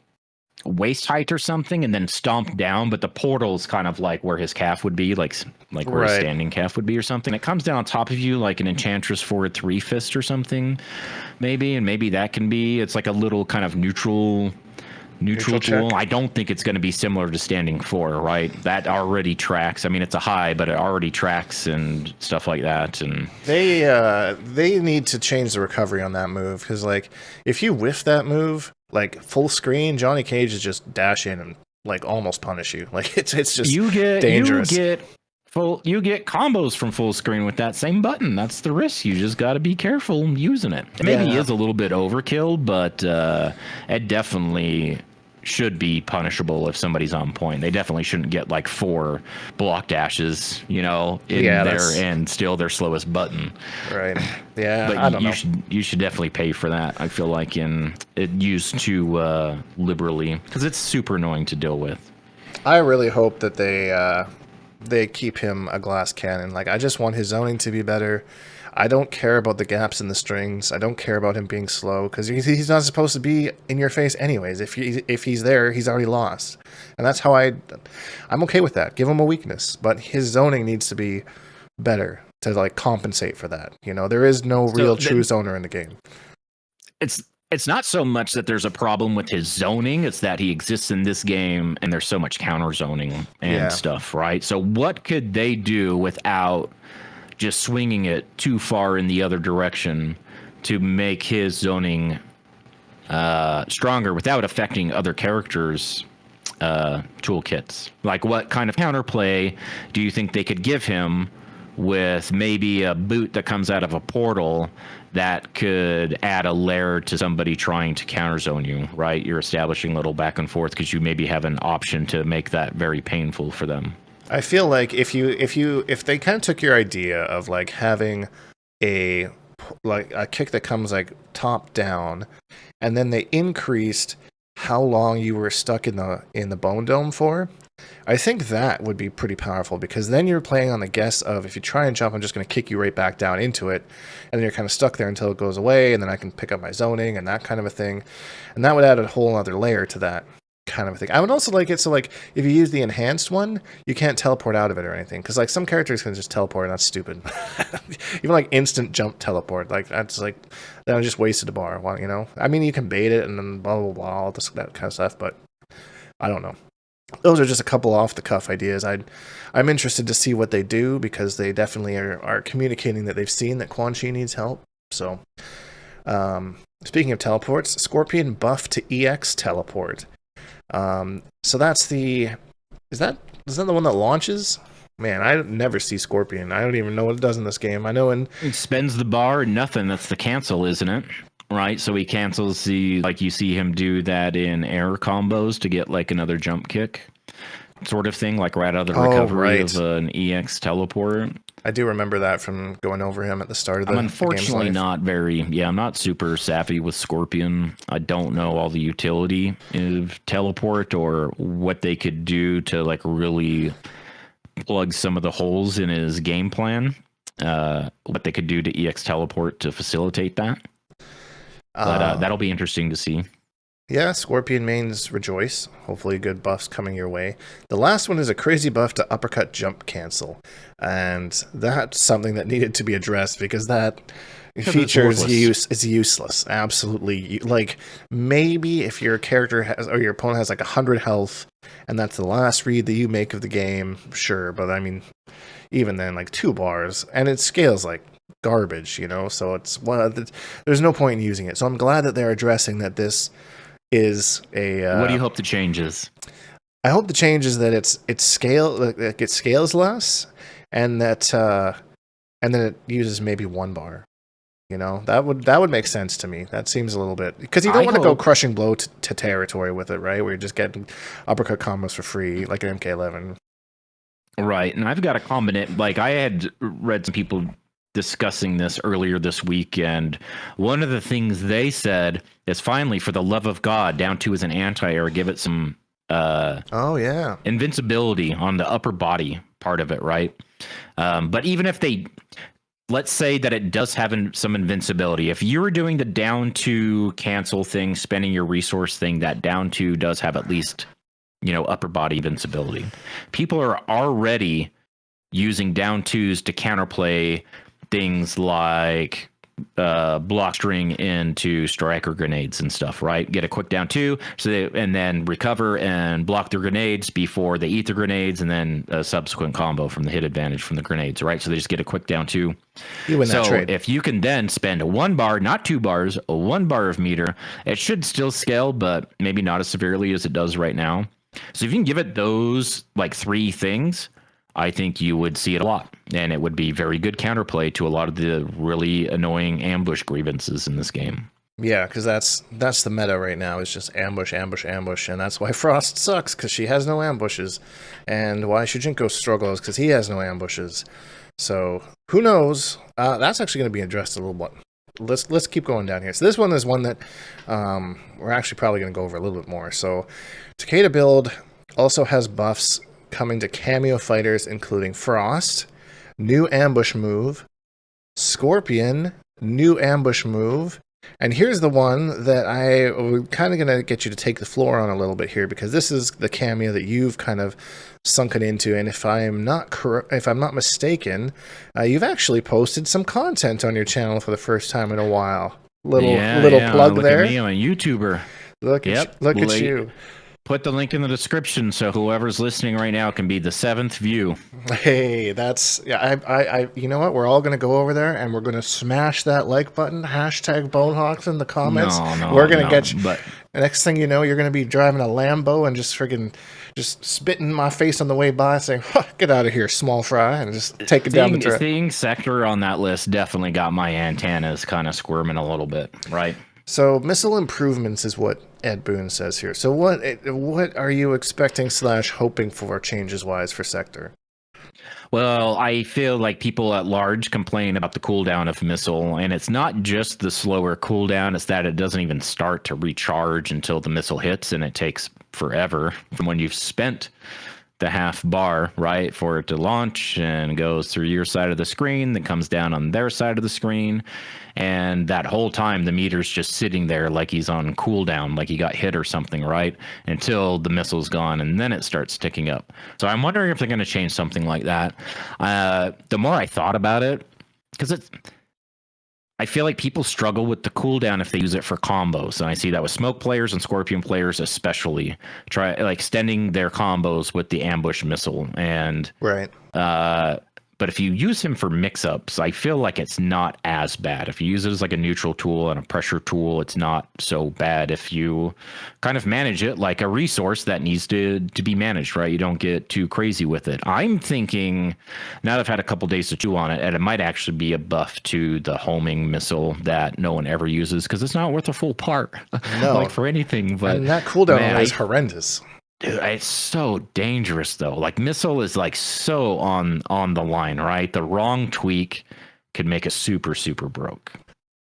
waist height or something and then stomp down, but the portal's kind of like where his calf would be, like where his standing calf would be or something. It comes down on top of you like an Enchantress forward 3 fist or something, maybe, and maybe that can be, it's like a little kind of neutral tool. Check. I don't think it's going to be similar to standing 4, right? That already tracks. I mean, it's a high, but it already tracks and stuff like that. And they need to change the recovery on that move, because like if you whiff that move, like full screen, Johnny Cage is just dash in and like almost punish you. Like it's just dangerous. You get combos from full screen with that same button. That's the risk. You just got to be careful using it. Maybe is a little bit overkill, but it definitely should be punishable if somebody's on point. They definitely shouldn't get like 4 block dashes, in there and steal their slowest button. Right. Yeah. But I don't know. You should definitely pay for that. I feel like it used too liberally, because it's super annoying to deal with. I really hope that they keep him a glass cannon. Like, I just want his zoning to be better. I don't care about the gaps in the strings. I don't care about him being slow, because he's not supposed to be in your face anyways. If he's there, he's already lost. And that's how I'm okay with that. Give him a weakness. But his zoning needs to be better to like compensate for that. There is no real true zoner in the game. It's not so much that there's a problem with his zoning, it's that he exists in this game and there's so much counter zoning and stuff, right? So what could they do without just swinging it too far in the other direction to make his zoning stronger without affecting other characters' toolkits? Like, what kind of counterplay do you think they could give him with maybe a boot that comes out of a portal that could add a layer to somebody trying to counterzone you, right? You're establishing a little back and forth because you maybe have an option to make that very painful for them. I feel like if they kind of took your idea of like having a like a kick that comes like top down, and then they increased how long you were stuck in the bone dome for. I think that would be pretty powerful, because then you're playing on the guess of, if you try and jump, I'm just going to kick you right back down into it, and then you're kind of stuck there until it goes away, and then I can pick up my zoning and that kind of a thing, and that would add a whole other layer to that kind of a thing. I would also like it so, like, if you use the enhanced one, you can't teleport out of it or anything, because like some characters can just teleport, and that's stupid. Even like instant jump teleport, like that's like, that I just wasted a bar. You know, I mean, you can bait it and then blah blah blah, all this, that kind of stuff, but I don't know. Those are just a couple off the cuff ideas. I'm interested to see what they do, because they definitely are communicating that they've seen that Quan Chi needs help. So, speaking of teleports, Scorpion buff to EX teleport. So that's is that the one that launches? Man, I never see Scorpion. I don't even know what it does in this game. I know it spends the bar and nothing. That's the cancel, isn't it? Right, so he cancels like you see him do that in air combos to get like another jump kick, sort of thing, like right out of the recovery of an EX teleport. I do remember that from going over him at the start of the I'm unfortunately not I'm not super savvy with Scorpion. I don't know all the utility of teleport or what they could do to like really plug some of the holes in his game plan. What they could do to EX teleport to facilitate that. But that'll be interesting to see. Yeah, Scorpion mains rejoice. Hopefully good buffs coming your way. The last one is a crazy buff to uppercut jump cancel. And that's something that needed to be addressed, because that feature's use is useless. Absolutely. Like, maybe if your character has, or your opponent has like 100 health, and that's the last read that you make of the game, sure. But I mean, even then, like 2 bars, and it scales like garbage, you know, so it's there's no point in using it. So I'm glad that they're addressing that this is a what do you hope the change is? I hope the change is that it scales less, and that and then it uses maybe 1 bar. You know, that would make sense to me. That seems a little bit, because you don't want to go crushing blow to territory with it, right? Where you're just getting uppercut combos for free like an MK11. Right, and I've got a combination. Like, I had read some people discussing this earlier this week, and one of the things they said is, finally, for the love of God, down 2 as an anti-air, give it some invincibility on the upper body part of it, right? But even if let's say that it does have some invincibility, if you're doing the down 2 cancel thing, spending your resource thing, that down 2 does have at least, you know, upper body invincibility. People are already using down 2s to counterplay things like block string into striker grenades and stuff, right? Get a quick down 2, and then recover and block their grenades before they eat the grenades, and then a subsequent combo from the hit advantage from the grenades, right? So they just get a quick down 2. You win that trade. If you can then spend 1 bar, not 2 bars, 1 bar of meter, it should still scale, but maybe not as severely as it does right now. So if you can give it those like 3 things, I think you would see it a lot, and it would be very good counterplay to a lot of the really annoying ambush grievances in this game. Yeah, because that's the meta right now, is just ambush, ambush, ambush, and that's why Frost sucks, because she has no ambushes, and why Shujinkydink struggles, because he has no ambushes. So who knows? That's actually going to be addressed a little bit. Let's keep going down here. So this one is one that we're actually probably going to go over a little bit more. So Takeda build also has buffs coming to cameo fighters, including Frost, new ambush move, Scorpion, new ambush move, and here's the one that I'm kind of going to get you to take the floor on a little bit here, because this is the cameo that you've kind of sunken into, and if I'm not mistaken, you've actually posted some content on your channel for the first time in a while. Little plug look there. At me, I'm a YouTuber. Look at you. Put the link in the description so whoever's listening right now can be the 7th view. Hey, that's I you know what? We're all gonna go over there and we're gonna smash that like button. Hashtag Bonehawks in the comments. We're gonna get you. But the next thing you know, you're gonna be driving a Lambo and just spitting in my face on the way by, saying, huh, "Get out of here, small fry," and just take it down the track. Seeing Sector on that list definitely got my antennas kind of squirming a little bit, right? So missile improvements is what Ed Boon says here. So what are you expecting / hoping for changes wise for Sector? Well, I feel like people at large complain about the cooldown of missile, and it's not just the slower cooldown, it's that it doesn't even start to recharge until the missile hits, and it takes forever from when you've spent the half bar, right, for it to launch and goes through your side of the screen, then comes down on their side of the screen. And that whole time, the meter's just sitting there like he's on cooldown, like he got hit or something, right? Until the missile's gone, and then it starts ticking up. So I'm wondering if they're going to change something like that. The more I thought about it, because I feel like people struggle with the cooldown if they use it for combos. And I see that with smoke players and scorpion players especially. Try like extending their combos with the ambush missile. And Right. but if you use him for mix-ups, I feel like it's not as bad. If you use it as like a neutral tool and a pressure tool, it's not so bad. If you kind of manage it like a resource that needs to be managed, right? You don't get too crazy with it. I'm thinking, now that I've had a couple days to chew on it, and it might actually be a buff to the homing missile that no one ever uses because it's not worth a full part, No. like for anything. But and that cooldown is horrendous. Dude, it's so dangerous though. Like missile is like so on the line, right? The wrong tweak could make it super broke.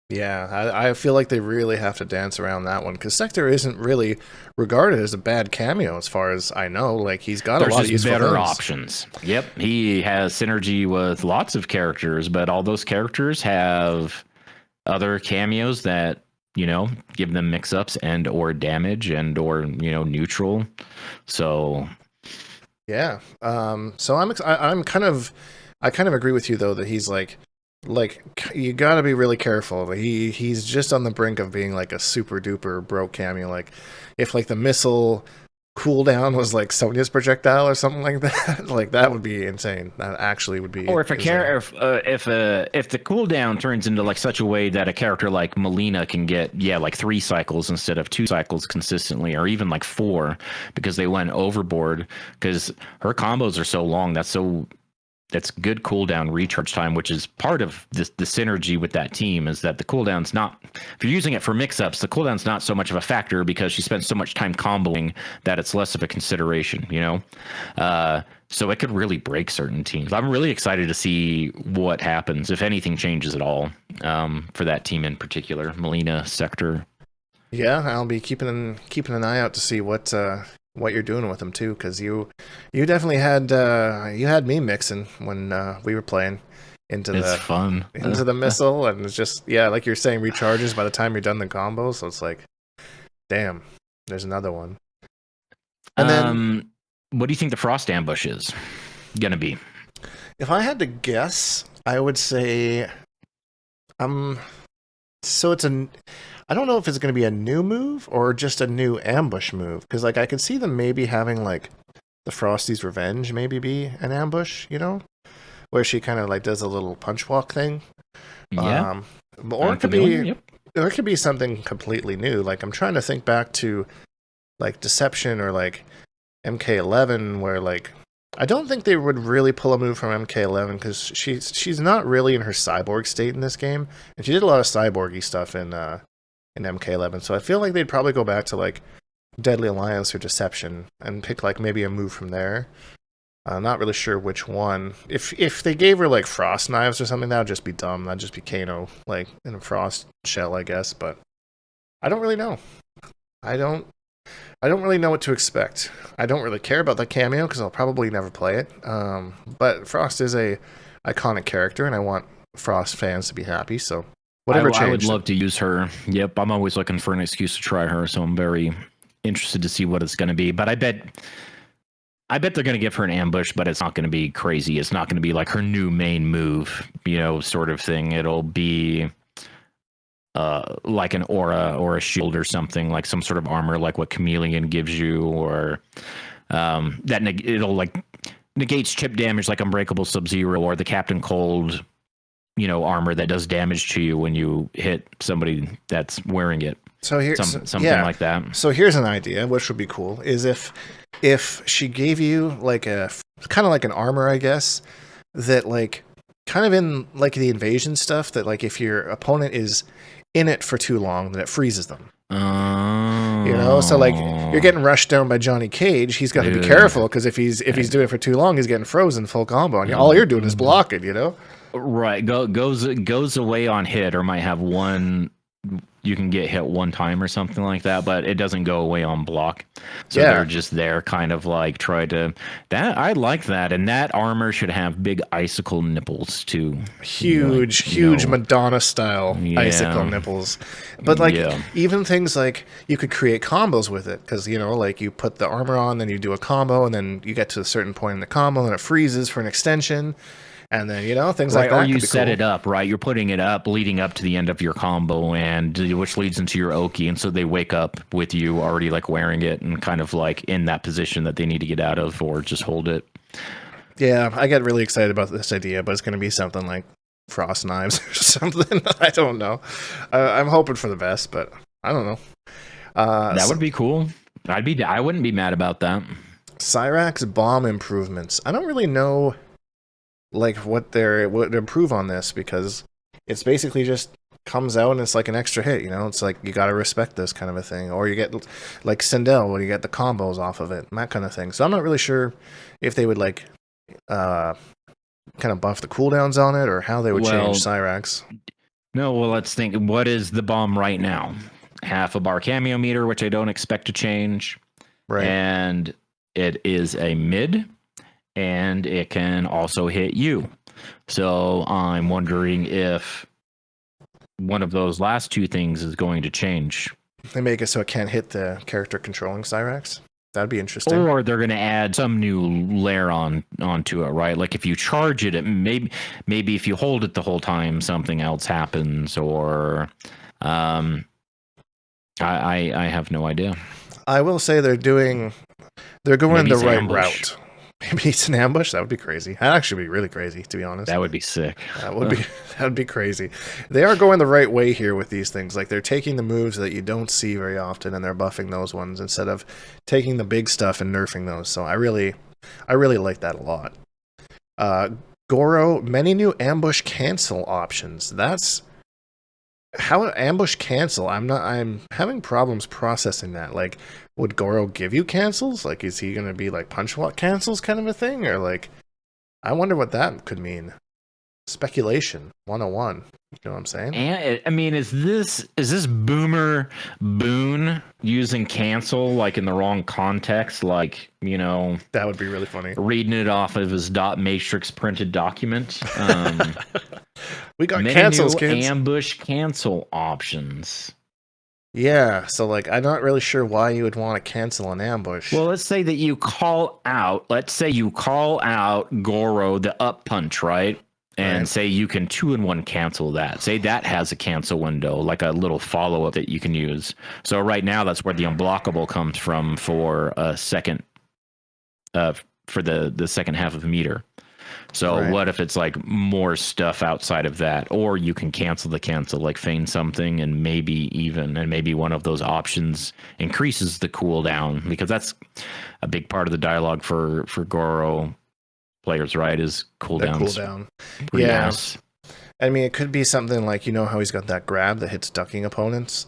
Yeah, I feel like they really have to dance around that one because Sector isn't really regarded as a bad cameo as far as I know. Like he's got There's a lot of just useful better things. options. Yep, he has synergy with lots of characters, but all those characters have other cameos that, you know, give them mix-ups and or damage and or, you know, neutral. So Yeah. So I'm kind of agree with you though that he's like you got to be really careful. He's just on the brink of being like a super duper broke cameo. Like if like the missile cooldown was like Sonya's projectile or something like that, like that would be insane. That actually would be. or if a if the cooldown turns into like such a way that a character like Melina can get like 3 cycles instead of 2 cycles consistently, or even like 4 because they went overboard because her combos are so long. That's good cooldown recharge time, which is part of the synergy with that team, is that the cooldown's not, if you're using it for mix-ups, the cooldown's not so much of a factor because she spends so much time comboing that it's less of a consideration, you know? So it could really break certain teams. I'm really excited to see what happens, if anything changes at all, for that team in particular, Melina, Sector. Yeah, I'll be keeping an eye out to see what you're doing with them too, because you definitely had me mixing when we were playing into the missile, and it's just like you're saying, recharges by the time you're done the combo. So it's like, damn, there's another one. And then, what do you think the frost ambush is gonna be? If I had to guess, I would say, so I don't know if it's going to be a new move or just a new ambush move, because like I could see them maybe having like the Frosty's Revenge maybe be an ambush, you know, where she kind of like does a little punch walk thing. Yeah. Or it could be something completely new. Like I'm trying to think back to like Deception or like MK11, where like I don't think they would really pull a move from MK11 because she's not really in her cyborg state in this game, and she did a lot of cyborgy stuff in MK11. So I feel like they'd probably go back to like Deadly Alliance or Deception and pick like maybe a move from there. Not really sure which one. If they gave her like frost knives or something, that would just be dumb. That'd just be Kano like in a frost shell, I guess. But I don't really know. I don't really know what to expect. I don't really care about that cameo because I'll probably never play it. But Frost is a iconic character, and I want Frost fans to be happy. So whatever changed. I would love to use her. Yep, I'm always looking for an excuse to try her, so I'm very interested to see what it's going to be. But I bet they're going to give her an ambush, but it's not going to be crazy. It's not going to be like her new main move, you know, sort of thing. It'll be like an aura or a shield or something, like some sort of armor, like what Chameleon gives you, or it'll like negates chip damage, like Unbreakable Sub-Zero, or the Captain Cold, you know, armor that does damage to you when you hit somebody that's wearing it. So here's something like that. So here's an idea, which would be cool, is if she gave you like a kind of like an armor, I guess, that like kind of in like the invasion stuff, that like if your opponent is in it for too long, then it freezes them. You know, so like you're getting rushed down by Johnny Cage. He's got to be careful because if he's doing it for too long, he's getting frozen full combo, and all you're doing is blocking. You know, right? Goes away on hit, or might have one. You can get hit one time or something like that, but it doesn't go away on block. So they're just there, kind of like try to. That I like that, and that armor should have big icicle nipples too. Huge Madonna style icicle nipples. But like even things like you could create combos with it because like you put the armor on, then you do a combo, and then you get to a certain point in the combo, and it freezes for an extension. And then, things like that. Or you set it up, right? You're putting it up, leading up to the end of your combo, and which leads into your Oki. And so they wake up with you already like wearing it and kind of like in that position that they need to get out of or just hold it. Yeah, I get really excited about this idea, but it's going to be something like frost knives or something. I don't know. I'm hoping for the best, but I don't know. That would be cool. I wouldn't be mad about that. Cyrax bomb improvements. I don't really know like what would improve on this because it's basically just comes out and it's like an extra hit, it's like you got to respect this kind of a thing, or you get like Sindel where you get the combos off of it and that kind of thing. So I'm not really sure if they would like kind of buff the cooldowns on it or how they would change Cyrax. No, well, let's think. What is the bomb right now? Half a bar cameo meter, which I don't expect to change, right? And it is a mid. And it can also hit you. So I'm wondering if one of those last two things is going to change. They make it so it can't hit the character controlling Cyrax. That'd be interesting. Or they're going to add some new layer onto it, right? Like if you charge it, maybe if you hold it the whole time, something else happens. Or I have no idea. I will say they're going the right ambush. route. Maybe it's an ambush. That would be crazy. That'd actually be really crazy, to be honest. That would be sick. That'd be crazy. They are going the right way here with these things. Like they're taking the moves that you don't see very often and they're buffing those ones instead of taking the big stuff and nerfing those. So I really like that a lot. Goro, many new ambush cancel options. That's how ambush cancel. I'm having problems processing that. Like, would Goro give you cancels? Like, is he gonna be like punch what cancels kind of a thing, or like, I wonder what that could mean. Speculation 101. You know what I'm saying? And I mean, is this Boomer Boon using cancel like in the wrong context? Like, that would be really funny. Reading it off of his dot matrix printed document. We got cancels, kids. Ambush cancel options. Yeah, so like I'm not really sure why you would want to cancel an ambush. Well, let's say that you call out. Let's say you call out Goro the up punch, right? And say you can 2-in-1 cancel that. Say that has a cancel window, like a little follow-up that you can use. So right now, that's where the unblockable comes from for a second, for the second half of a meter. So what if it's like more stuff outside of that, or you can cancel the cancel, like feign something, and maybe one of those options increases the cooldown, because that's a big part of the dialogue for Goro players, right? Is cooldowns. Cooldown. Yeah. Nice. I mean, it could be something like, how he's got that grab that hits ducking opponents.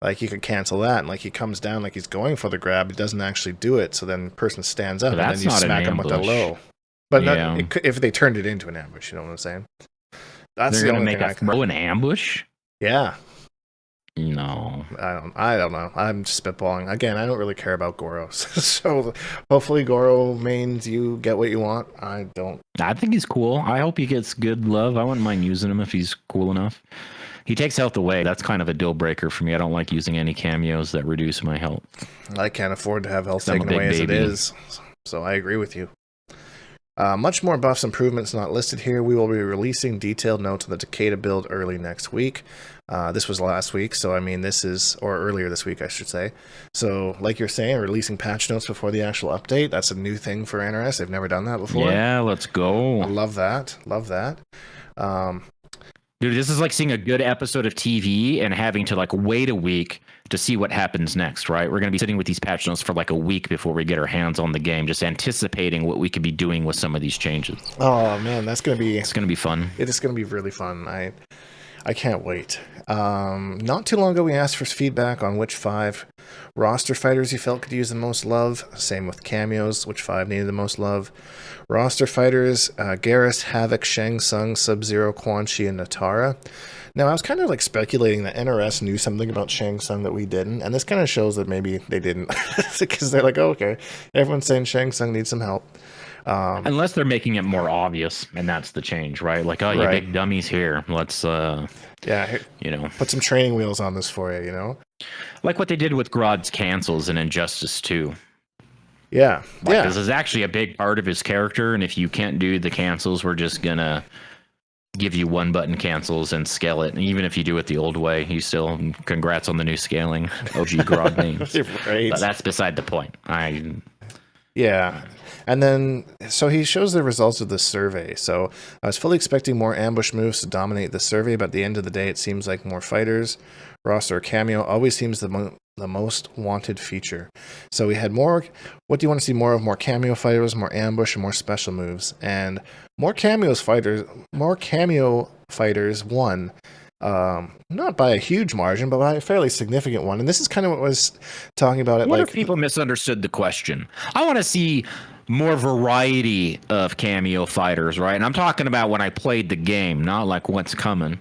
Like, you could cancel that, and like he comes down like he's going for the grab, he doesn't actually do it, so then the person stands up, and then you smack him with a low. But if they turned it into an ambush, you know what I'm saying? They're going to make a throw an ambush? Yeah. No. I don't know. I'm just spitballing. Again, I don't really care about Goro. So hopefully Goro mains you get what you want. I don't. I think he's cool. I hope he gets good love. I wouldn't mind using him if he's cool enough. He takes health away. That's kind of a deal breaker for me. I don't like using any cameos that reduce my health. I can't afford to have health taken away as it is. So I agree with you. Much more buffs improvements not listed here. We will be releasing detailed notes on the Takeda build early next week. This was last week, so I mean or earlier this week, I should say. So, like you're saying, releasing patch notes before the actual update. That's a new thing for NRS. They've never done that before. Yeah, let's go. I love that. Love that. Dude, this is like seeing a good episode of TV and having to like wait a week to see what happens next, right? We're going to be sitting with these patch notes for like a week before we get our hands on the game, just anticipating what we could be doing with some of these changes. Oh man, it's going to be fun. It is going to be really fun. I can't wait. Not too long ago, we asked for feedback on which 5 roster fighters you felt could use the most love. Same with cameos, which 5 needed the most love. Roster fighters, Garrus, Havoc, Shang Tsung, Sub-Zero, Quan Chi, and Natara. Now, I was kind of like speculating that NRS knew something about Shang Tsung that we didn't, and this kind of shows that maybe they didn't, because they're like, oh, okay, everyone's saying Shang Tsung needs some help. Unless they're making it more obvious, and that's the change, right? Like, oh, you Right. big dummies here. Let's, Yeah, you know, put some training wheels on this for you, you know? like what they did with Grodd's cancels in Injustice 2. Yeah, yeah. This is actually a big part of his character, and if you can't do the cancels, we're just gonna give you one button cancels and scale it. And even if you do it the old way, you still congrats on the new scaling. OG Grodd names. Right. But that's beside the point. Yeah. And then, so he shows the results of the survey. So I was fully expecting more ambush moves to dominate the survey, but at the end of the day, it seems like more fighters. Roster cameo always seems the most wanted feature. So we had more, what do you want to see more of? More cameo fighters, more ambush, and more special moves. And more cameo fighters won. Not by a huge margin, but by a fairly significant one. And this is kind of what I was talking about. What if people misunderstood the question? I want to see more variety of cameo fighters, right? And I'm talking about when I played the game, not like what's coming.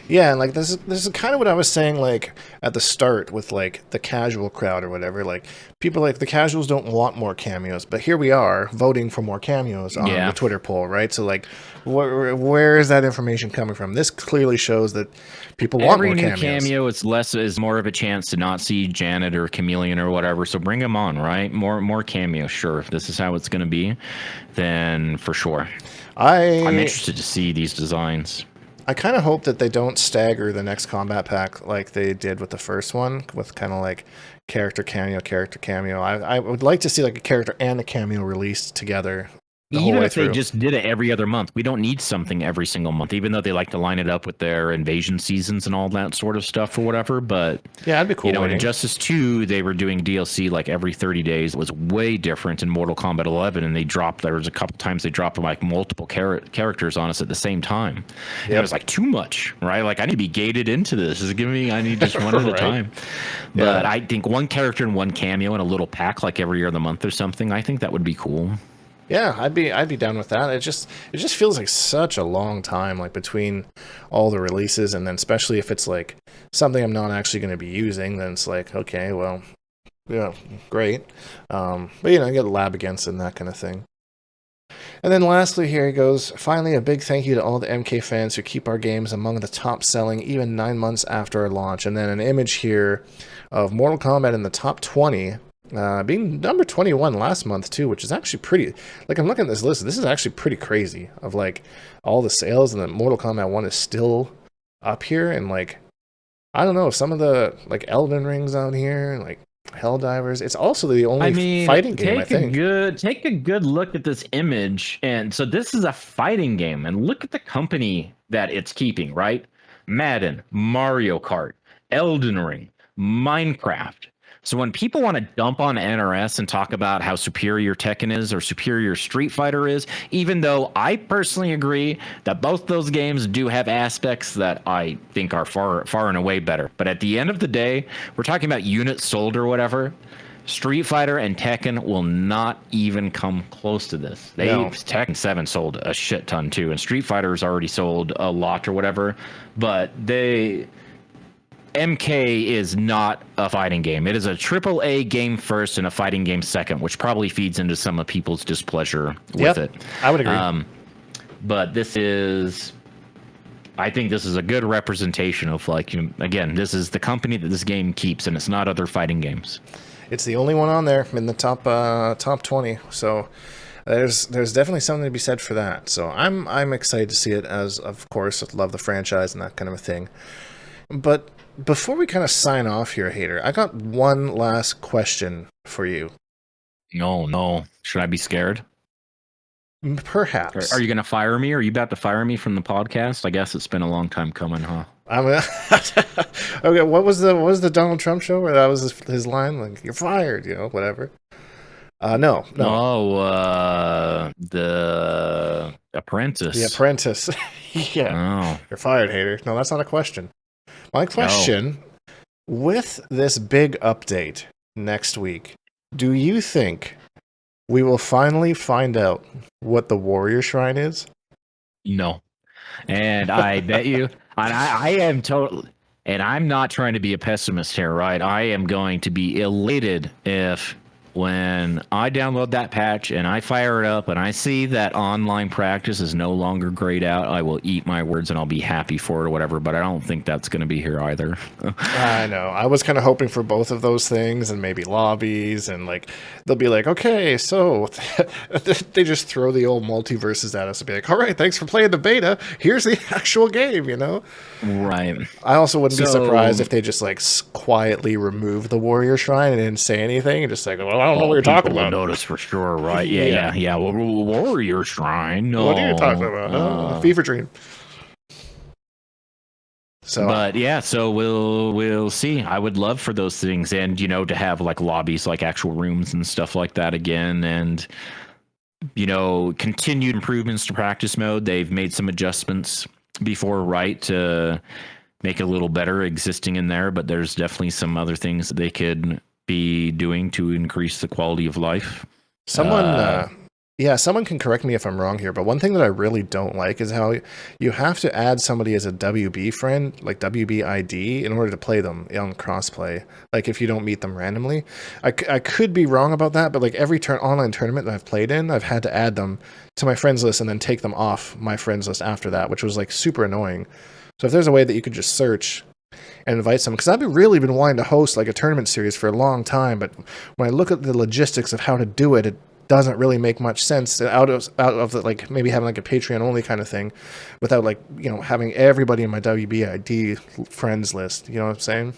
Yeah, and like this is kind of what I was saying, like at the start with like the casual crowd or whatever. Like people, like the casuals don't want more cameos, but here we are voting for more cameos on the Twitter poll, right? So like, where is that information coming from? This clearly shows that people want more cameos. Every new cameo is more of a chance to not see Janet or Chameleon or whatever. So bring them on, right? More cameos, sure. If this is how it's going to be, then for sure. I'm interested to see these designs. I kind of hope that they don't stagger the next combat pack like they did with the first one, with kind of like character cameo. I would like to see like a character and a cameo released together. Even if they just did it every other month, we don't need something every single month, even though they like to line it up with their invasion seasons and all that sort of stuff or whatever. But yeah, that'd be cool. You know, in Injustice 2, they were doing DLC like every 30 days. It was way different in Mortal Kombat 11, and there was a couple times they dropped like multiple characters on us at the same time. And it was like too much, right? Like I need to be gated into this. I need just one at a time. But I think one character and one cameo in a little pack like every other month or something, I think that would be cool. Yeah, I'd be down with that. It just feels like such a long time, like between all the releases, and then especially if it's like something I'm not actually going to be using, then it's like, okay, well, yeah, great. But you know, you got to lab against it and that kind of thing. And then lastly, here he goes. Finally, a big thank you to all the MK fans who keep our games among the top selling even 9 months after our launch. And then an image here of Mortal Kombat in the top 20. Being number 21 last month too, which is actually pretty, like I'm looking at this list, this is actually pretty crazy of like all the sales, and then Mortal Kombat 1 is still up here, and like, I don't know, some of the like Elden Rings out here, like Helldivers, it's also the only fighting game, I think. Take a good look at this image, and so this is a fighting game, and look at the company that it's keeping, right? Madden, Mario Kart, Elden Ring, Minecraft. So when people want to dump on NRS and talk about how superior Tekken is or superior Street Fighter is, even though I personally agree that both those games do have aspects that I think are far and away better. But at the end of the day, we're talking about units sold or whatever. Street Fighter and Tekken will not even come close to this. Tekken 7 sold a shit ton too, and Street Fighter's already sold a lot or whatever, but MK is not a fighting game. It is a AAA game first and a fighting game second, which probably feeds into some of people's displeasure with it. I would agree. But I think this is a good representation of, like, again, this is the company that this game keeps, and it's not other fighting games. It's the only one on there in the top 20. So there's definitely something to be said for that. So I'm excited to see it, as of course I love the franchise and that kind of a thing. But before we kind of sign off here, Hatyr, I got one last question for you. No. Should I be scared? Perhaps. Are you going to fire me? Or are you about to fire me from the podcast? I guess it's been a long time coming, huh? Okay, what was the Donald Trump show where that was his line? Like, you're fired, whatever. No. The Apprentice. The Apprentice. Yeah. Oh. You're fired, hater. No, that's not a question. My question, with this big update next week, do you think we will finally find out what the Warrior Shrine is? No. And I bet you, and I am totally, and I'm not trying to be a pessimist here, right? I am going to be elated if when I download that patch and I fire it up and I see that online practice is no longer grayed out, I will eat my words and I'll be happy for it or whatever, but I don't think that's going to be here either. I know. I was kind of hoping for both of those things and maybe lobbies and like they'll be like, okay, so they just throw the old multiverses at us and be like, all right, thanks for playing the beta. Here's the actual game, you know? Right. I also wouldn't be surprised if they just like quietly remove the Warrior Shrine and didn't say anything and just like, well, I don't know what you're talking about. Notice for sure, right? Yeah. Well, Warrior Shrine. No. What are you talking about? Fever Dream. So, but yeah, so we'll see. I would love for those things, and to have like lobbies, like actual rooms and stuff like that again, and continued improvements to practice mode. They've made some adjustments before, right, to make it a little better existing in there, but there's definitely some other things that they could be doing to increase the quality of life. Someone can correct me if I'm wrong here, but one thing that I really don't like is how you have to add somebody as a WB friend, like WB ID, in order to play them on crossplay. Like if you don't meet them randomly, I could be wrong about that, but like every online tournament that I've played in, I've had to add them to my friends list and then take them off my friends list after that, which was like super annoying. So if there's a way that you could just search and invite someone, because I've really been wanting to host like a tournament series for a long time, but when I look at the logistics of how to do it, it doesn't really make much sense out of the, like maybe having like a Patreon only kind of thing without like having everybody in my WBID friends list. You know what I'm saying?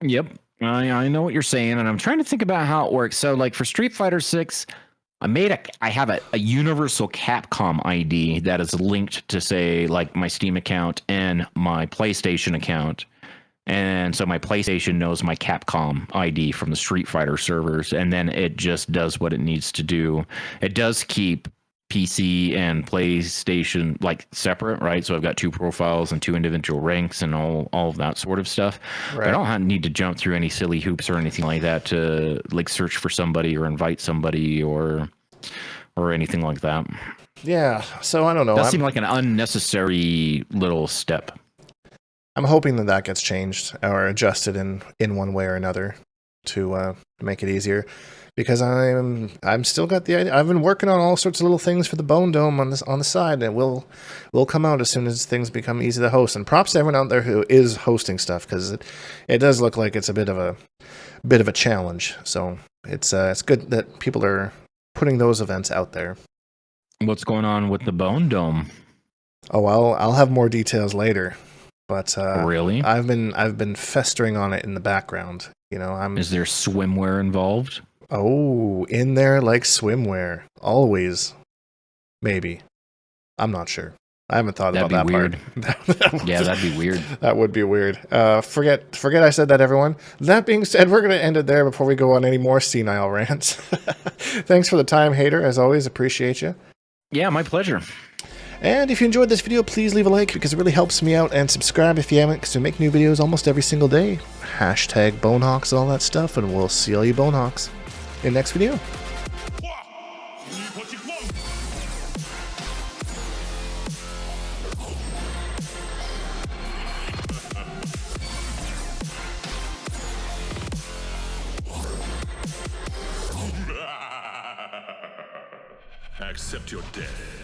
Yep, I know what you're saying, and I'm trying to think about how it works. So like for Street Fighter 6, I have a universal Capcom ID that is linked to say like my Steam account and my PlayStation account. And so my PlayStation knows my Capcom ID from the Street Fighter servers, and then it just does what it needs to do. It does keep PC and PlayStation like separate, right? So I've got 2 profiles and 2 individual ranks and all of that sort of stuff. Right. But I don't need to jump through any silly hoops or anything like that to like search for somebody or invite somebody or anything like that. Yeah. So I don't know. That seemed like an unnecessary little step. I'm hoping that gets changed or adjusted in one way or another to make it easier, because I'm still got the idea. I've been working on all sorts of little things for the Bone Dome on the side, and it will come out as soon as things become easy to host. And props to everyone out there who is hosting stuff, because it does look like it's a bit of a challenge. So it's good that people are putting those events out there. What's going on with the Bone Dome? Oh, I'll have more details later. But really, I've been festering on it in the background. Is there swimwear involved? Oh, in there like swimwear, always. Maybe, I'm not sure. I haven't thought about that weird. Part. Yeah, that'd be weird. That would be weird. Forget I said that, everyone. That being said, we're gonna end it there before we go on any more senile rants. Thanks for the time, Hatyr. As always, appreciate you. Yeah, my pleasure. And if you enjoyed this video, please leave a like, because it really helps me out, and subscribe if you haven't, because we make new videos almost every single day. Hashtag Bonehawks and all that stuff, and we'll see all you Bonehawks in the next video. Accept your death.